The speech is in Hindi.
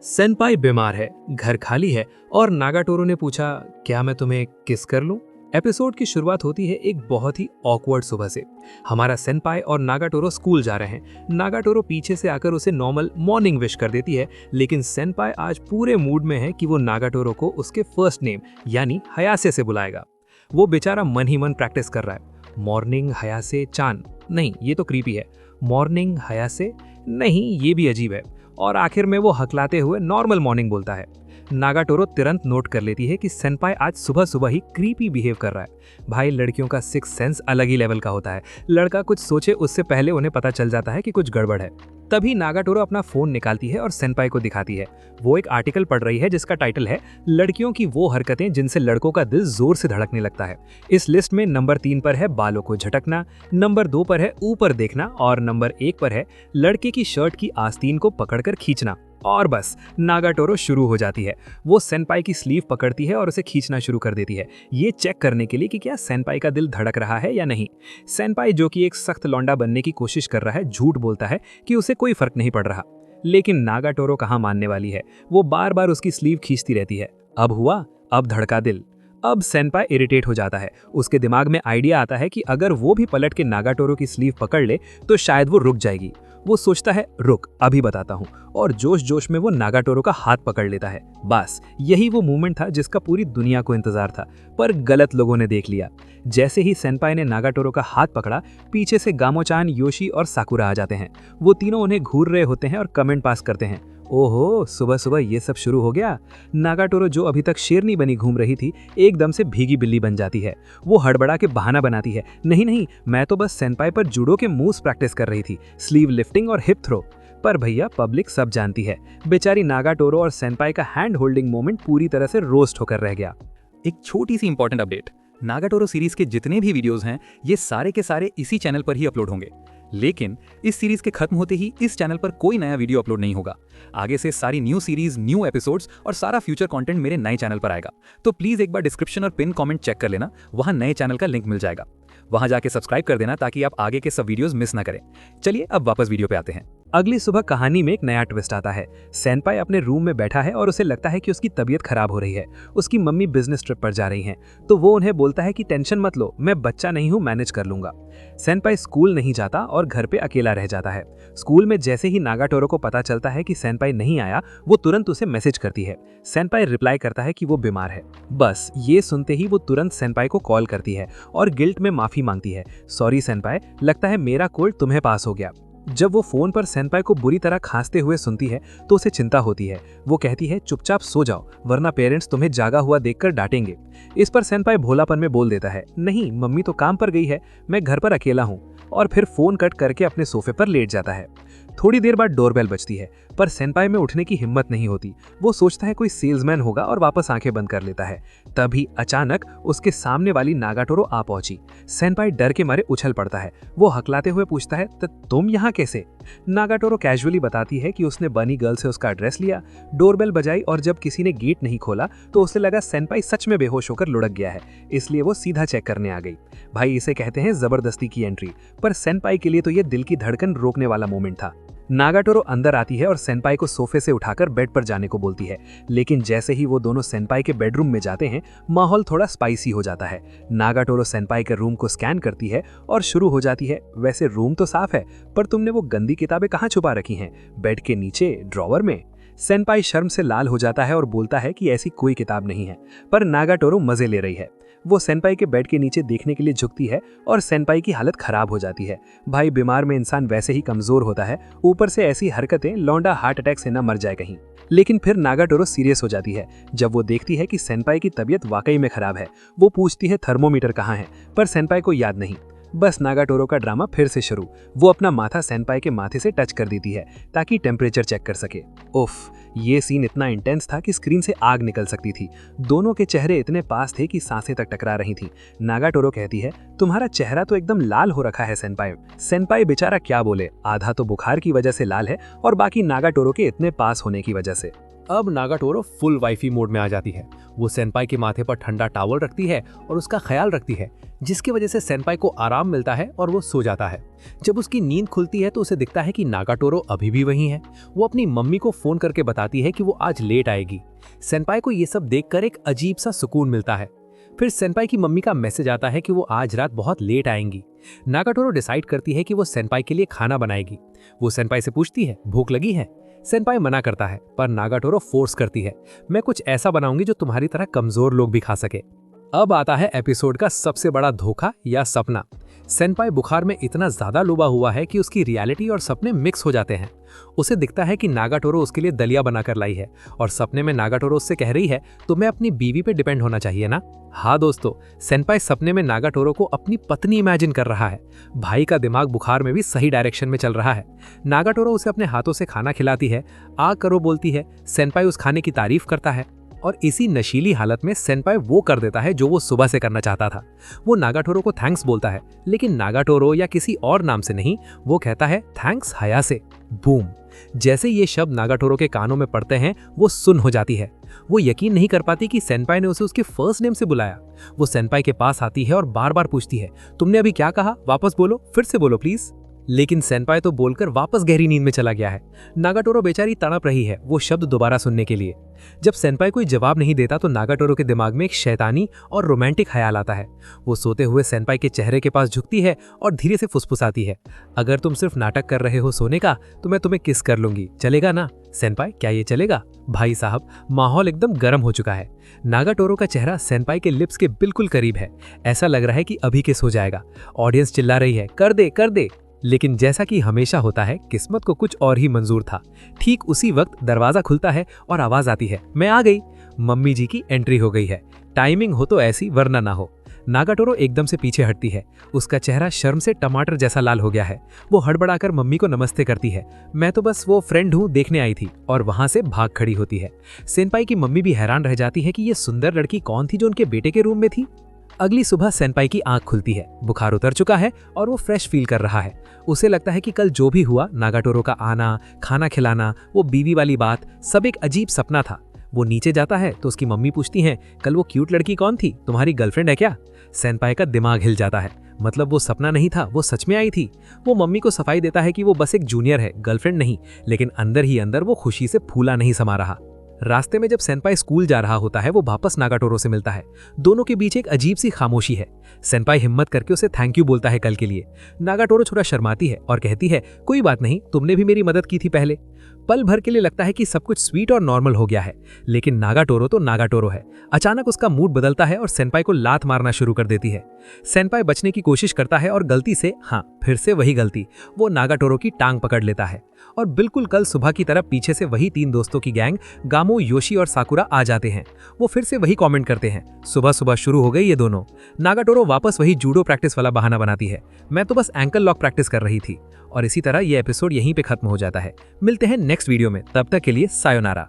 सेनपाई बीमार है, घर खाली है और नागाटोरो ने पूछा, क्या मैं तुम्हें किस कर लूं? एपिसोड की शुरुआत होती है एक बहुत ही ऑकवर्ड सुबह से। हमारा सेनपाई और नागाटोरो स्कूल जा रहे हैं। नागाटोरो पीछे से आकर उसे नॉर्मल मॉर्निंग विश कर देती है, लेकिन सेनपाई आज पूरे मूड में है कि वो नागाटोरो को उसके फर्स्ट नेम यानी हयासे से बुलाएगा। वो बेचारा मन ही मन प्रैक्टिस कर रहा है। मॉर्निंग हयासे चान, नहीं ये तो क्रीपी है। मॉर्निंग हयासे, नहीं ये भी अजीब है। और आखिर में वो हकलाते हुए नॉर्मल मॉर्निंग बोलता है। नागाटोरो तुरंत नोट कर लेती है कि सेनपाई आज सुबह सुबह ही क्रीपी बिहेव कर रहा है। भाई, लड़कियों का सिक्स सेंस अलग ही लेवल का होता है। लड़का कुछ सोचे उससे पहले उन्हें पता चल जाता है कि कुछ गड़बड़ है। तभी नागाटोरो अपना फोन निकालती है और सेनपाई को दिखाती है। वो एक आर्टिकल पढ़ रही है जिसका टाइटल है लड़कियों की वो हरकतें जिनसे लड़कों का दिल जोर से धड़कने लगता है। इस लिस्ट में नंबर 3 पर है बालों को झटकना, नंबर 2 पर है ऊपर देखना और नंबर 1 पर है लड़के की शर्ट की आस्तीन को पकड़कर खींचना। और बस नागाटोरो शुरू हो जाती है। वो सेनपाई की स्लीव पकड़ती है और उसे खींचना शुरू कर देती है, ये चेक करने के लिए कि क्या सेनपाई का दिल धड़क रहा है या नहीं। सेनपाई, जो कि एक सख्त लौंडा बनने की कोशिश कर रहा है, झूठ बोलता है कि उसे कोई फर्क नहीं पड़ रहा। लेकिन नागाटोरो कहाँ मानने वाली है। वो बार बार उसकी स्लीव खींचती रहती है। अब हुआ, अब धड़का दिल। अब सेनपाई इरिटेट हो जाता है। उसके दिमाग में आइडिया आता है कि अगर वो भी पलट के नागाटोरो की स्लीव पकड़ ले तो शायद वो रुक जाएगी। वो सोचता है, रुक अभी बताता हूँ, और जोश जोश में वो नागाटोरो का हाथ पकड़ लेता है। बस यही वो मूवमेंट था जिसका पूरी दुनिया को इंतजार था, पर गलत लोगों ने देख लिया। जैसे ही सेनपाई ने नागाटोरो का हाथ पकड़ा, पीछे से गामोचान, योशी और साकुरा आ जाते हैं। वो तीनों उन्हें घूर रहे होते हैं और कमेंट पास करते हैं। ओहो, सुबह सुबह ये सब शुरू हो गया। नागाटोरो, जो अभी तक शेरनी बनी घूम रही थी, एकदम से भीगी बिल्ली बन जाती है। वो हड़बड़ा के बहाना बनाती है, नहीं नहीं, मैं तो बस सेनपाई पर जूडो के मूव्स प्रैक्टिस कर रही थी, स्लीव लिफ्टिंग और हिप थ्रो। पर भैया, पब्लिक सब जानती है। बेचारी नागाटोरो और सेनपाई का हैंड होल्डिंग मोमेंट पूरी तरह से रोस्ट होकर रह गया। एक छोटी सी इंपॉर्टेंट अपडेट, नागाटोरो सीरीज के जितने भी वीडियोस हैं ये सारे के सारे इसी चैनल पर ही अपलोड होंगे। लेकिन इस सीरीज के खत्म होते ही इस चैनल पर कोई नया वीडियो अपलोड नहीं होगा। आगे से सारी न्यू सीरीज, न्यू एपिसोड्स और सारा फ्यूचर कंटेंट मेरे नए चैनल पर आएगा। तो प्लीज एक बार डिस्क्रिप्शन और पिन कमेंट चेक कर लेना, वहां नए चैनल का लिंक मिल जाएगा। वहां जाके सब्सक्राइब कर देना ताकि आप आगे के सब वीडियोस मिस ना करें। चलिए अब वापस वीडियो पे आते हैं। अगली सुबह कहानी में एक नया ट्विस्ट आता है। सेनपाई अपने रूम में बैठा है और उसे लगता है कि उसकी तबीयत खराब हो रही है। उसकी मम्मी बिजनेस ट्रिप पर जा रही हैं, तो वो उन्हें बोलता है कि टेंशन मत लो, मैं बच्चा नहीं हूँ, मैनेज कर लूंगा। सेनपाई स्कूल नहीं जाता और घर पे अकेला रह जाता है। स्कूल में जैसे ही नागाटोरो को पता चलता है कि सेनपाई नहीं आया, वो तुरंत उसे मैसेज करती है। सेनपाई रिप्लाई करता है कि वो बीमार है। बस ये सुनते ही वो तुरंत सेनपाई को कॉल करती है और गिल्ट में माफी मांगती है। सॉरी सेनपाई, लगता है मेरा कोल्ड तुम्हें पास हो गया। जब वो फोन पर सेनपाई को बुरी तरह खांसते हुए सुनती है तो उसे चिंता होती है। वो कहती है, चुपचाप सो जाओ वरना पेरेंट्स तुम्हें जागा हुआ देखकर डांटेंगे। इस पर सेनपाई भोलापन में बोल देता है, नहीं मम्मी तो काम पर गई है, मैं घर पर अकेला हूँ, और फिर फोन कट करके अपने सोफे पर लेट जाता है। थोड़ी देर बाद डोरबेल बजती है, पर सेनपाई में उठने की हिम्मत नहीं होती। वो सोचता है कोई सेल्समैन होगा और वापस आंखें बंद कर लेता है। तभी अचानक उसके सामने वाली नागाटोरो आ पहुंची। सेनपाई डर के मारे उछल पड़ता है। वो हकलाते हुए पूछता है, तुम यहाँ कैसे? नागाटोरो कैजुअली बताती है कि उसने बनी गर्ल से उसका एड्रेस लिया, डोरबेल बजाई और जब किसी ने गेट नहीं खोला तो उसे लगा सेनपाई सच में बेहोश होकर लुढ़क गया है, इसलिए वो सीधा चेक करने आ गई। भाई, इसे कहते हैं जबरदस्ती की एंट्री, पर सेनपाई के लिए तो ये दिल की धड़कन रोकने वाला मोमेंट था। नागाटोरो अंदर आती है और सेनपाई को सोफे से उठाकर बेड पर जाने को बोलती है, लेकिन जैसे ही वो दोनों सेनपाई के बेडरूम में जाते हैं, माहौल थोड़ा स्पाइसी हो जाता है। नागाटोरो सेनपाई के रूम को स्कैन करती है और शुरू हो जाती है, वैसे रूम तो साफ है, पर तुमने वो गंदी किताबें कहाँ छुपा रखी हैं? बेड के नीचे, ड्रॉवर में? सेनपाई शर्म से लाल हो जाता है और बोलता है कि ऐसी कोई किताब नहीं है, पर नागाटोरो मजे ले रही है। वो सेनपाई के बेड के नीचे देखने के लिए झुकती है और सेनपाई की हालत खराब हो जाती है। भाई, बीमार में इंसान वैसे ही कमजोर होता है, ऊपर से ऐसी हरकतें, लौंडा हार्ट अटैक से ना मर जाए कहीं। लेकिन फिर नागाटोरो सीरियस हो जाती है जब वो देखती है कि सेनपाई की तबीयत वाकई में खराब है। वो पूछती है थर्मोमीटर कहाँ है, पर सेनपाई को याद नहीं। बस नागाटोरो का ड्रामा फिर से शुरू। वो अपना माथा सेनपाई के माथे से टच कर देती है ताकि टेम्परेचर चेक कर सके। उफ, ये सीन इतना इंटेंस था कि स्क्रीन से आग निकल सकती थी। दोनों के चेहरे इतने पास थे कि सांसें तक टकरा रही थी। नागाटोरो कहती है, तुम्हारा चेहरा तो एकदम लाल हो रखा है सेनपाई। सेनपाई बेचारा क्या बोले, आधा तो बुखार की वजह से लाल है और बाकी नागाटोरो के इतने पास होने की वजह से। अब नागाटोरो फुल वाइफी मोड में आ जाती है। वो सेनपाई के माथे पर ठंडा टॉवल रखती है और उसका ख्याल रखती है, जिसकी वजह से सेनपाई को आराम मिलता है और वो सो जाता है। जब उसकी नींद खुलती है तो उसे दिखता है कि नागाटोरो अभी भी वहीं है। वो अपनी मम्मी को फोन करके बताती है कि वो आज लेट आएगी। सेनपाई को ये सब देखकर एक अजीब सा सुकून मिलता है। फिर सेनपाई की मम्मी का मैसेज आता है कि वो आज रात बहुत लेट आएंगी। नागाटोरो डिसाइड करती है कि वो सेनपाई के लिए खाना बनाएगी। वो सेनपाई से पूछती है, भूख लगी है? सेनपाई मना करता है, पर नागाटोरो फोर्स करती है, मैं कुछ ऐसा बनाऊंगी जो तुम्हारी तरह कमजोर लोग भी खा सके। अब आता है एपिसोड का सबसे बड़ा धोखा या सपना। सेनपाई बुखार में इतना ज्यादा डूबा हुआ है कि उसकी रियलिटी और सपने मिक्स हो जाते हैं। उसे दिखता है कि नागाटोरो उसके लिए दलिया बनाकर लाई है और सपने में नागाटोरो उससे कह रही है, तुम्हें अपनी बीवी पे डिपेंड होना चाहिए ना। हाँ दोस्तों, सेनपाई सपने में नागाटोरो को अपनी पत्नी इमेजिन कर रहा है। भाई का दिमाग बुखार में भी सही डायरेक्शन में चल रहा है। नागाटोरो उसे अपने हाथों से खाना खिलाती है, आ करो बोलती है। सेनपाई उस खाने की तारीफ करता है और इसी नशीली हालत में सेनपाई वो कर देता है जो वो सुबह से करना चाहता था। वो नागाटोरो को थैंक्स बोलता है, लेकिन नागाटोरो या किसी और नाम से नहीं, वो कहता है थैंक्स हयासे। बूम! जैसे ये शब्द नागाटोरो के कानों में पड़ते हैं, वो सुन हो जाती है। वो यकीन नहीं कर पाती कि सेनपाई ने उसे उसके फर्स्ट नेम से बुलाया। वो सेनपाई के पास आती है और बार बार पूछती है, तुमने अभी क्या कहा? वापस बोलो, फिर से बोलो प्लीज। लेकिन सेनपाई तो बोलकर वापस गहरी नींद में चला गया है। नागाटोरो बेचारी तड़प रही है वो शब्द दोबारा सुनने के लिए। जब सेनपाई कोई जवाब नहीं देता तो नागाटोरो के दिमाग में एक शैतानी और रोमांटिक ख्याल आता है। वो सोते हुए सेनपाई के चेहरे के पास झुकती है और धीरे से फुसफुसाती है, अगर तुम सिर्फ नाटक कर रहे हो सोने का तो मैं तुम्हें किस कर लूंगी, चलेगा ना? सेनपाई, क्या ये चलेगा? भाई साहब, माहौल एकदम गर्म हो चुका है। नागाटोरो का चेहरा सेनपाई के लिप्स के बिल्कुल करीब है। ऐसा लग रहा है कि अभी किस हो जाएगा। ऑडियंस चिल्ला रही है, कर दे कर दे। लेकिन जैसा कि हमेशा होता है, किस्मत को कुछ और ही मंजूर था। ठीक उसी वक्त दरवाजा खुलता है और आवाज आती है, मैं आ गई। मम्मी जी की एंट्री हो गई है। टाइमिंग हो तो ऐसी, वरना ना हो। नागाटोरो एकदम से पीछे हटती है। उसका चेहरा शर्म से टमाटर जैसा लाल हो गया है। वो हड़बड़ाकर मम्मी को नमस्ते करती है, मैं तो बस वो फ्रेंड हूँ, देखने आई थी, और वहां से भाग खड़ी होती है। सेनपाई की मम्मी भी हैरान रह जाती है कि ये सुंदर लड़की कौन थी जो उनके बेटे के रूम में थी। अगली सुबह सेनपाई की आंख खुलती है। बुखार उतर चुका है और वो फ्रेश फील कर रहा है। उसे लगता है कि कल जो भी हुआ, नागाटोरो का आना, खाना खिलाना, वो बीवी वाली बात, सब एक अजीब सपना था। वो नीचे जाता है तो उसकी मम्मी पूछती हैं, कल वो क्यूट लड़की कौन थी, तुम्हारी गर्लफ्रेंड है क्या? सेनपाई का दिमाग हिल जाता है। मतलब वो सपना नहीं था, वो सच में आई थी। वो मम्मी को सफाई देता है कि वो बस एक जूनियर है, गर्लफ्रेंड नहीं। लेकिन अंदर ही अंदर वो खुशी से फूला नहीं समा रहा। रास्ते में जब सेनपाई स्कूल जा रहा होता है, वो वापस नागाटोरो से मिलता है। दोनों के बीच एक अजीब सी खामोशी है। सेनपाई हिम्मत करके उसे थैंक यू बोलता है कल के लिए। नागाटोरो थोड़ा शर्माती है और कहती है, कोई बात नहीं, तुमने भी मेरी मदद की थी पहले। पल भर के लिए लगता है कि सब कुछ स्वीट और नॉर्मल हो गया है, लेकिन नागाटोरो तो नागाटोरो है। अचानक उसका मूड बदलता है और सेनपाई को लात मारना शुरू कर देती है। सेनपाई बचने की कोशिश करता है और गलती से, हाँ फिर से वही गलती, वो नागाटोरो की टांग पकड़ लेता है। और बिल्कुल कल सुबह की तरह पीछे से वही 3 दोस्तों की गैंग गामो, योशी और साकुरा आ जाते हैं। वो फिर से वही कमेंट करते हैं, सुबह सुबह शुरू हो गई ये दोनों। नागाटोरो वापस वही जूडो प्रैक्टिस वाला बहाना बनाती है, मैं तो बस एंकल लॉक प्रैक्टिस कर रही थी। और इसी तरह ये एपिसोड यहीं पे खत्म हो जाता है। मिलते हैं नेक्स्ट वीडियो में, तब तक के लिए सायोनारा।